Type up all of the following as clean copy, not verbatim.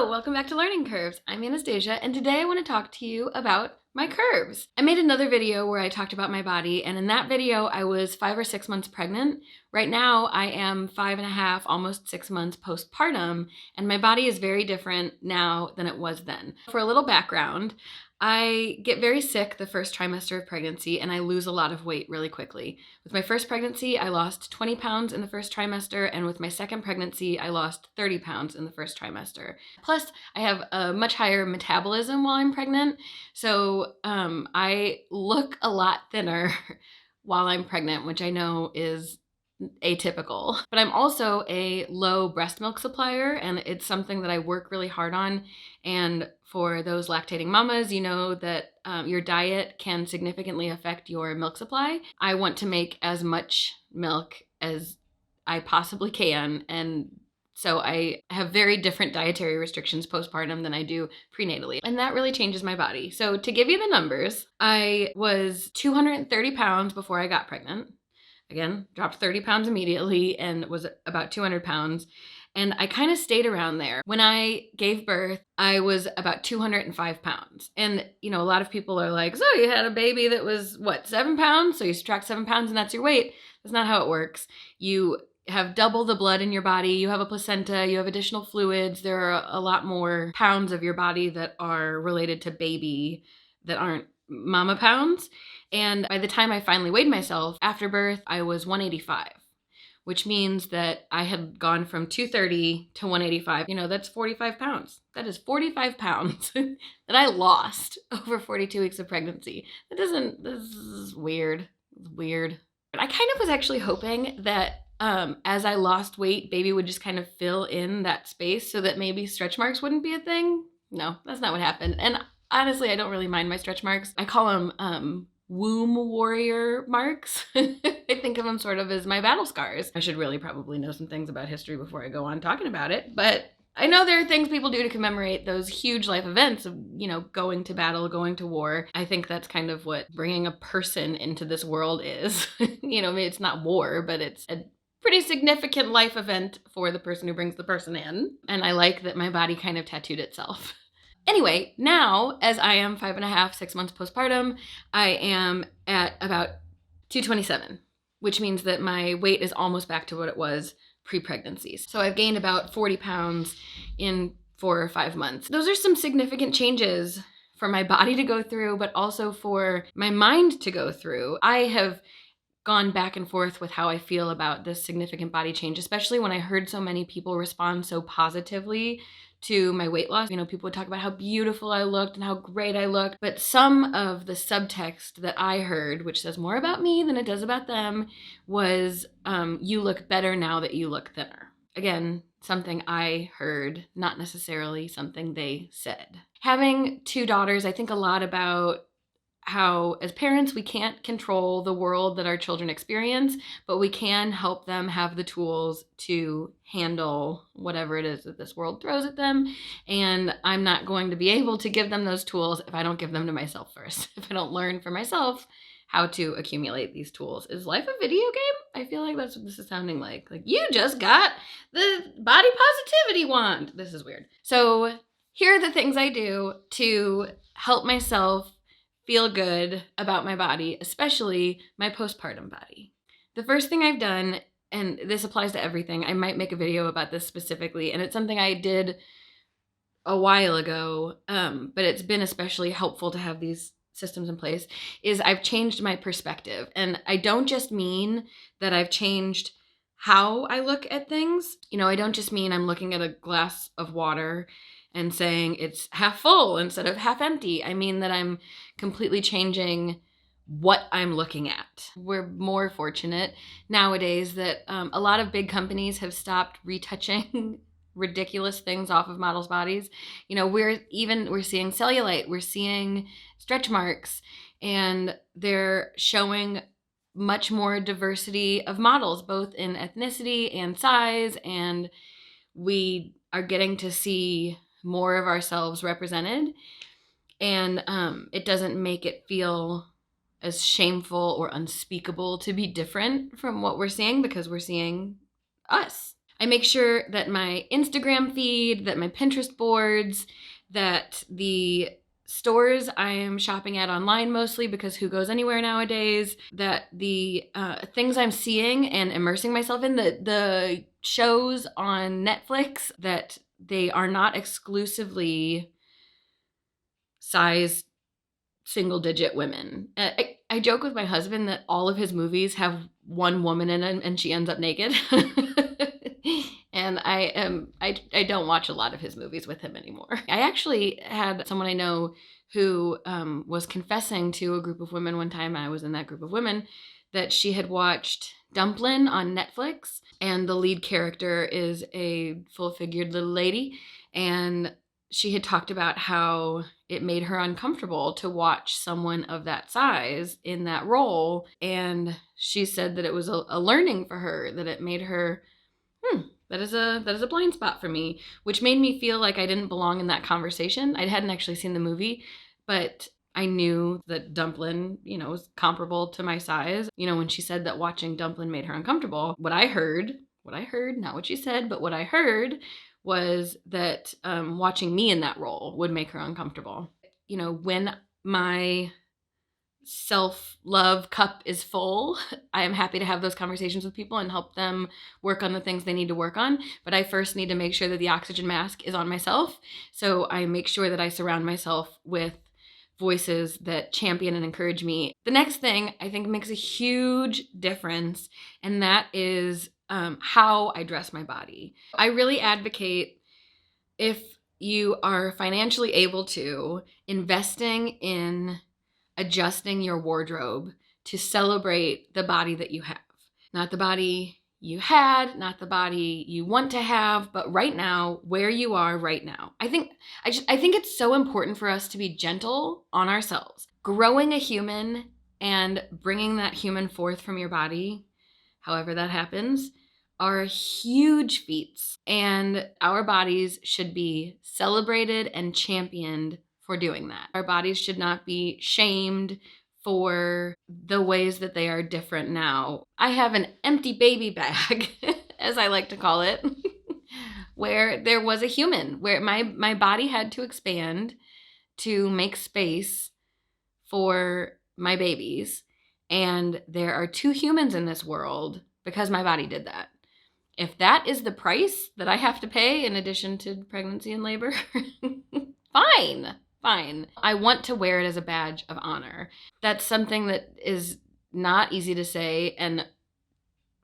Hello, welcome back to Learning Curves. I'm Anastasia, and today I want to talk to you about my curves. I made another video where I talked about my body, and in that video I was 5 or 6 months pregnant. Right now I am 5.5, almost 6 months postpartum, and my body is very different now than it was then. For a little background, I get very sick the first trimester of pregnancy and I lose a lot of weight really quickly. With my first pregnancy, I lost 20 pounds in the first trimester, and with my second pregnancy, I lost 30 pounds in the first trimester. Plus, I have a much higher metabolism while I'm pregnant, so I look a lot thinner while I'm pregnant, which I know is atypical. But I'm also a low breast milk supplier, and it's something that I work really hard on. And for those lactating mamas, you know that your diet can significantly affect your milk supply. I want to make as much milk as I possibly can, and so I have very different dietary restrictions postpartum than I do prenatally, and that really changes my body. So to give you the numbers, I was 230 pounds before I got pregnant. Again, dropped 30 pounds immediately and was about 200 pounds. And I kind of stayed around there. When I gave birth, I was about 205 pounds. And, you know, a lot of people are like, so you had a baby that was, what, 7 pounds? So you subtract 7 pounds and that's your weight. That's not how it works. You have double the blood in your body. You have a placenta. You have additional fluids. There are a lot more pounds of your body that are related to baby that aren't mama pounds. And by the time I finally weighed myself after birth, I was 185, which means that I had gone from 230 to 185. You know, that's 45 pounds. That is 45 pounds that I lost over 42 weeks of pregnancy. This is weird. It's weird. But I kind of was actually hoping that as I lost weight, baby would just kind of fill in that space so that maybe stretch marks wouldn't be a thing. No, that's not what happened. And honestly, I don't really mind my stretch marks. I call them womb warrior marks. I think of them sort of as my battle scars. I should really probably know some things about history before I go on talking about it, but I know there are things people do to commemorate those huge life events of, you know, going to battle, going to war. I think that's kind of what bringing a person into this world is. You know, it's not war, but it's a pretty significant life event for the person who brings the person in. And I like that my body kind of tattooed itself. Anyway, now, as I am 5.5, 6 months postpartum, I am at about 227, which means that my weight is almost back to what it was pre-pregnancy. So I've gained about 40 pounds in 4 or 5 months. Those are some significant changes for my body to go through, but also for my mind to go through. I have gone back and forth with how I feel about this significant body change, especially when I heard so many people respond so positively to my weight loss. You know, people would talk about how beautiful I looked and how great I looked, but some of the subtext that I heard, which says more about me than it does about them, was you look better now that you look thinner. Again, something I heard, not necessarily something they said. Having 2 daughters, I think a lot about how as parents we can't control the world that our children experience, but we can help them have the tools to handle whatever it is that this world throws at them. And I'm not going to be able to give them those tools if I don't give them to myself first. If I don't learn for myself how to accumulate these tools. Is life a video game? I feel like that's what this is sounding like. Like, you just got the body positivity wand. This is weird. So here are the things I do to help myself feel good about my body, especially my postpartum body. The first thing I've done, and this applies to everything, I might make a video about this specifically, and it's something I did a while ago, but it's been especially helpful to have these systems in place, is I've changed my perspective. And I don't just mean that I've changed how I look at things. You know, I don't just mean I'm looking at a glass of water and saying it's half full instead of half empty. I mean that I'm completely changing what I'm looking at. We're more fortunate nowadays that a lot of big companies have stopped retouching ridiculous things off of models' bodies. You know, we're seeing cellulite, we're seeing stretch marks, and they're showing much more diversity of models, both in ethnicity and size, and we are getting to see more of ourselves represented, and it doesn't make it feel as shameful or unspeakable to be different from what we're seeing, because we're seeing us. I make sure that my Instagram feed, that my Pinterest boards, that the stores I am shopping at online mostly, because who goes anywhere nowadays, that the things I'm seeing and immersing myself in, the shows on Netflix, that they are not exclusively size single digit women. I joke with my husband that all of his movies have one woman in it and she ends up naked. And I don't watch a lot of his movies with him anymore. I actually had someone I know who was confessing to a group of women one time. I was in that group of women, that she had watched Dumplin' on Netflix, and the lead character is a full-figured little lady, and she had talked about how it made her uncomfortable to watch someone of that size in that role. And she said that it was a learning for her, that it made her, that is a blind spot for me, which made me feel like I didn't belong in that conversation. I hadn't actually seen the movie, but I knew that Dumplin', was comparable to my size. When she said that watching Dumplin' made her uncomfortable, what I heard, not what she said, but what I heard was that watching me in that role would make her uncomfortable. When my self-love cup is full, I am happy to have those conversations with people and help them work on the things they need to work on. But I first need to make sure that the oxygen mask is on myself. So I make sure that I surround myself with voices that champion and encourage me. The next thing I think makes a huge difference, and that is how I dress my body. I really advocate, if you are financially able to, investing in adjusting your wardrobe to celebrate the body that you have. Not the body you had, not the body you want to have, but right now, where you are right now. I think it's so important for us to be gentle on ourselves. Growing a human and bringing that human forth from your body, however that happens, are huge feats, and our bodies should be celebrated and championed for doing that. Our bodies should not be shamed for the ways that they are different now. I have an empty baby bag, as I like to call it, where there was a human, where my body had to expand to make space for my babies. And there are 2 humans in this world because my body did that. If that is the price that I have to pay in addition to pregnancy and labor, fine. I want to wear it as a badge of honor. That's something that is not easy to say and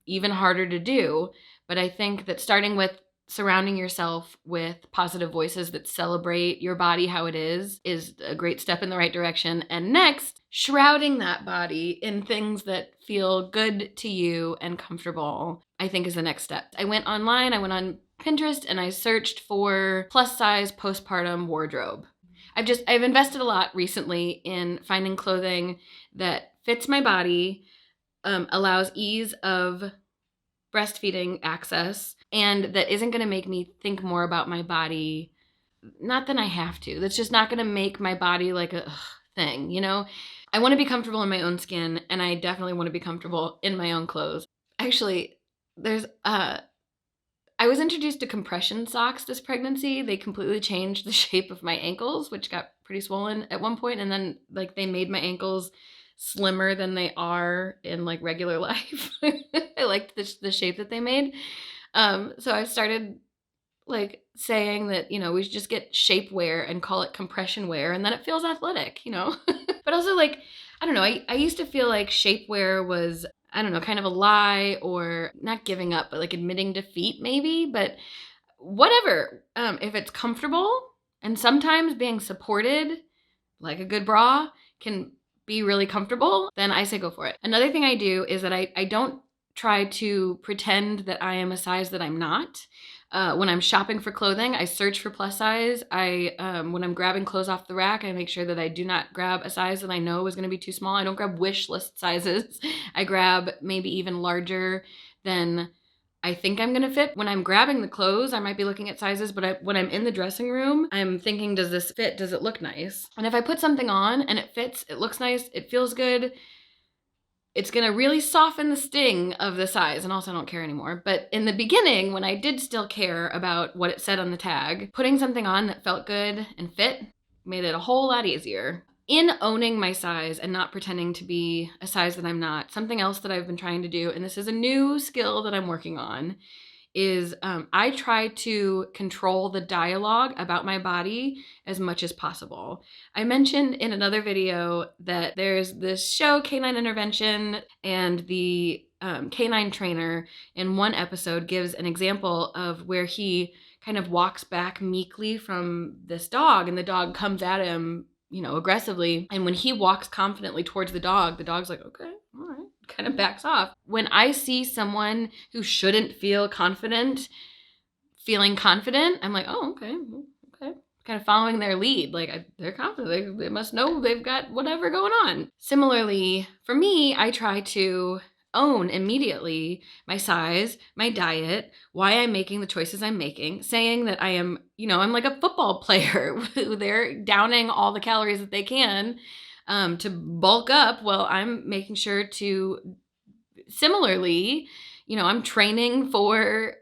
even harder to do. But I think that starting with surrounding yourself with positive voices that celebrate your body how it is a great step in the right direction. And next, shrouding that body in things that feel good to you and comfortable, I think, is the next step. I went online, I went on Pinterest, and I searched for plus size postpartum wardrobe. I've invested a lot recently in finding clothing that fits my body, allows ease of breastfeeding access, and that isn't going to make me think more about my body. Not that I have to. That's just not going to make my body like a thing, I want to be comfortable in my own skin, and I definitely want to be comfortable in my own clothes. Actually, I was introduced to compression socks this pregnancy. They completely changed the shape of my ankles, which got pretty swollen at one point, and then they made my ankles slimmer than they are in regular life. I liked the shape that they made. So I started saying that, we should just get shapewear and call it compression wear, and then it feels athletic, But also I don't know, I used to feel like shapewear was, I don't know, kind of a lie, or not giving up, but admitting defeat maybe, but whatever. If it's comfortable, and sometimes being supported, like a good bra, can be really comfortable, then I say go for it. Another thing I do is that I don't try to pretend that I am a size that I'm not. When I'm shopping for clothing, I search for plus size. When I'm grabbing clothes off the rack, I make sure that I do not grab a size that I know is going to be too small. I don't grab wish list sizes. I grab maybe even larger than I think I'm going to fit. When I'm grabbing the clothes, I might be looking at sizes, but when I'm in the dressing room, I'm thinking, does this fit? Does it look nice? And if I put something on and it fits, it looks nice, it feels good, it's gonna really soften the sting of the size, and also I don't care anymore. But in the beginning, when I did still care about what it said on the tag, putting something on that felt good and fit made it a whole lot easier. In owning my size and not pretending to be a size that I'm not, something else that I've been trying to do, and this is a new skill that I'm working on, is I try to control the dialogue about my body as much as possible. I mentioned in another video that there's this show, Canine Intervention, and the canine trainer in one episode gives an example of where he kind of walks back meekly from this dog, and the dog comes at him, aggressively. And when he walks confidently towards the dog's like, okay, all right, kind of backs off. When I see someone who shouldn't feel confident feeling confident, I'm like, oh, okay. Kind of following their lead. Like, they're confident. They must know they've got whatever going on. Similarly, for me, I try to own immediately my size, my diet, why I'm making the choices I'm making, saying that I am, I'm like a football player. They're downing all the calories that they can to bulk up. Well, I'm making sure to similarly, I'm training for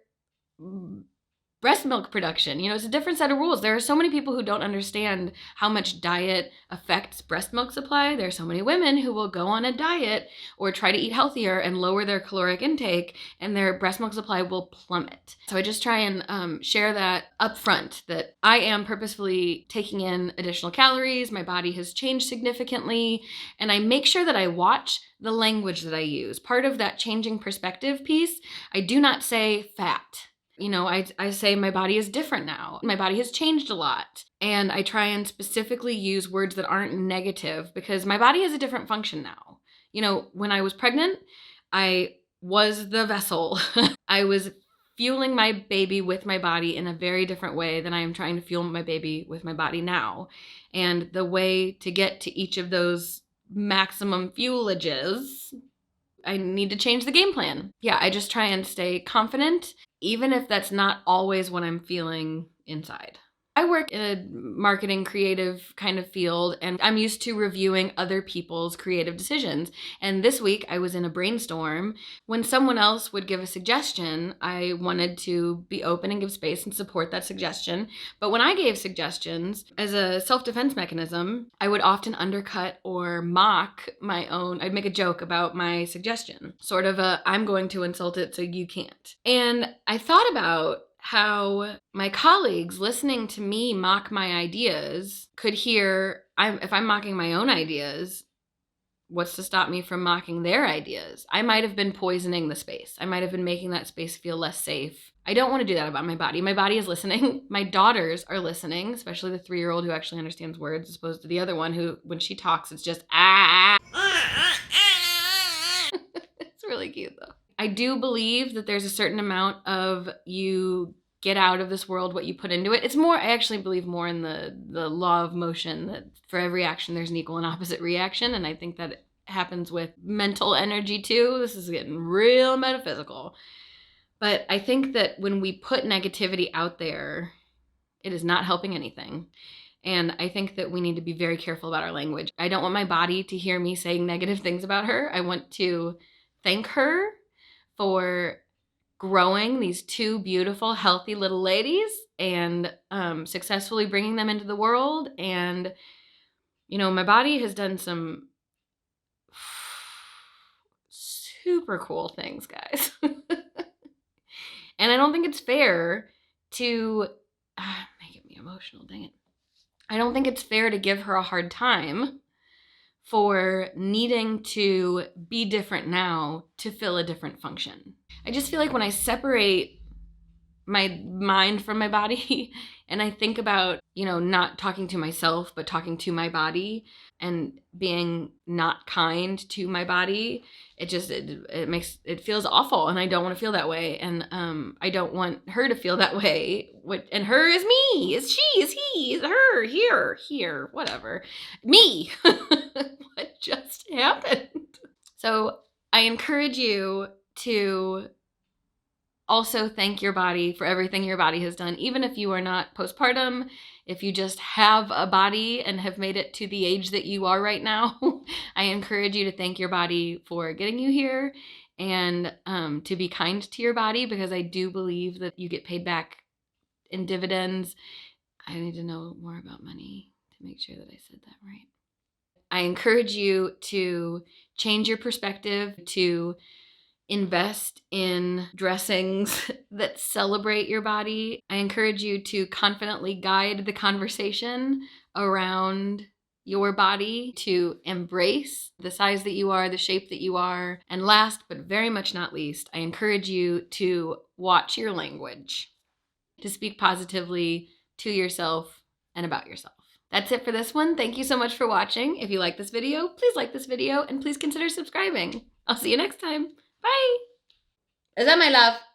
breast milk production. It's a different set of rules. There are so many people who don't understand how much diet affects breast milk supply. There are so many women who will go on a diet or try to eat healthier and lower their caloric intake, and their breast milk supply will plummet. So I just try and share that up front, that I am purposefully taking in additional calories. My body has changed significantly, and I make sure that I watch the language that I use. Part of that changing perspective piece, I do not say fat. I say my body is different now. My body has changed a lot. And I try and specifically use words that aren't negative because my body has a different function now. When I was pregnant, I was the vessel. I was fueling my baby with my body in a very different way than I am trying to fuel my baby with my body now. And the way to get to each of those maximum fuelages, I need to change the game plan. Yeah, I just try and stay confident, even if that's not always what I'm feeling inside. I work in a marketing creative kind of field, and I'm used to reviewing other people's creative decisions. And this week I was in a brainstorm. When someone else would give a suggestion, I wanted to be open and give space and support that suggestion. But when I gave suggestions as a self-defense mechanism, I would often undercut or mock my own. I'd make a joke about my suggestion, sort of I'm going to insult it so you can't. And I thought about how my colleagues listening to me mock my ideas could hear, if I'm mocking my own ideas, what's to stop me from mocking their ideas? I might have been poisoning the space. I might have been making that space feel less safe. I don't want to do that about my body. My body is listening. My daughters are listening, especially the 3-year-old who actually understands words, as opposed to the other one who, when she talks, it's just It's really cute though. I do believe that there's a certain amount of you get out of this world what you put into it. It's more, I actually believe more in the law of motion, that for every action there's an equal and opposite reaction. And I think that happens with mental energy too. This is getting real metaphysical. But I think that when we put negativity out there, it is not helping anything. And I think that we need to be very careful about our language. I don't want my body to hear me saying negative things about her. I want to thank her for growing these 2 beautiful, healthy little ladies and successfully bringing them into the world. And, my body has done some super cool things, guys. And I don't think it's fair to, making me emotional, dang it. I don't think it's fair to give her a hard time for needing to be different now to fill a different function. I just feel like when I separate my mind from my body and I think about, not talking to myself, but talking to my body and being not kind to my body, it feels awful, and I don't want to feel that way. And I don't want her to feel that way. And her is me, is she, is he, is her, here, whatever. Me. What just happened? So I encourage you to also thank your body for everything your body has done, even if you are not postpartum, if you just have a body and have made it to the age that you are right now. I encourage you to thank your body for getting you here and to be kind to your body, because I do believe that you get paid back in dividends. I need to know more about money to make sure that I said that right. I encourage you to change your perspective, to invest in dressings that celebrate your body. I encourage you to confidently guide the conversation around your body, to embrace the size that you are, the shape that you are. And last but very much not least, I encourage you to watch your language, to speak positively to yourself and about yourself. That's it for this one. Thank you so much for watching. If you like this video, please like this video and please consider subscribing. I'll see you next time. Bye. Is that my love?